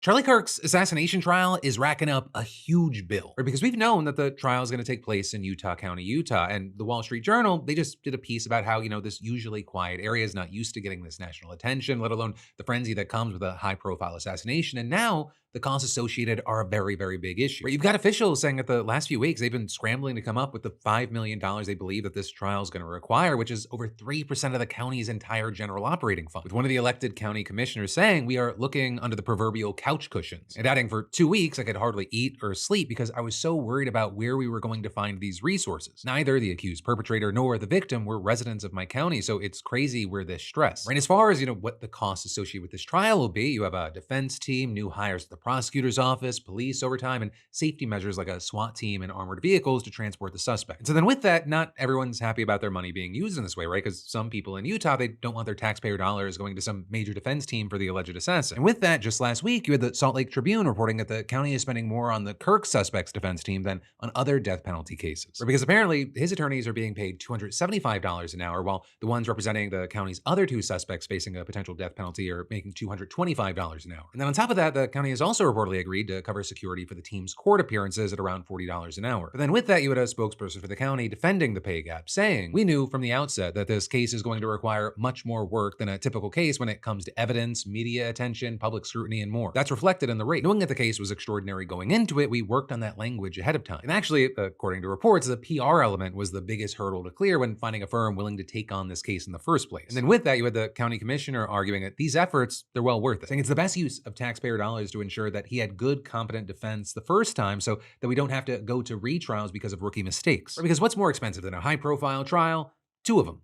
Charlie Kirk's assassination trial is racking up a huge bill, right? Because we've known that the trial is going to take place in Utah County, Utah. And the Wall Street Journal, they just did a piece about how, this usually quiet area is not used to getting this national attention, let alone the frenzy that comes with a high profile assassination. And now the costs associated are a very, very big issue. Right? You've got officials saying that the last few weeks they've been scrambling to come up with the $5 million they believe that this trial is going to require, which is over 3% of the county's entire general operating fund. With one of the elected county commissioners saying, we are looking under the proverbial couch cushions. And adding, for 2 weeks, I could hardly eat or sleep because I was so worried about where we were going to find these resources. Neither the accused perpetrator nor the victim were residents of my county, so it's crazy we're this stressed. Right? As far as, what the costs associated with this trial will be, you have a defense team, new hires at the prosecutor's office, police overtime, and safety measures like a SWAT team and armored vehicles to transport the suspect. And so then with that, not everyone's happy about their money being used in this way, right? Because some people in Utah, they don't want their taxpayer dollars going to some major defense team for the alleged assassin. And with that, just last week, you had the Salt Lake Tribune reporting that the county is spending more on the Kirk suspect's defense team than on other death penalty cases. Right? Because apparently his attorneys are being paid $275 an hour, while the ones representing the county's other two suspects facing a potential death penalty are making $225 an hour. And then on top of that, the county has also reportedly agreed to cover security for the team's court appearances at around $40 an hour. But then with that, you had a spokesperson for the county defending the pay gap, saying, we knew from the outset that this case is going to require much more work than a typical case when it comes to evidence, media attention, public scrutiny, and more. That's reflected in the rate. Knowing that the case was extraordinary going into it, we worked on that language ahead of time. And actually, according to reports, the PR element was the biggest hurdle to clear when finding a firm willing to take on this case in the first place. And then with that, you had the county commissioner arguing that these efforts, they're well worth it, saying it's the best use of taxpayer dollars to ensure that he had good, competent defense the first time so that we don't have to go to retrials because of rookie mistakes. Or because what's more expensive than a high-profile trial? Two of them.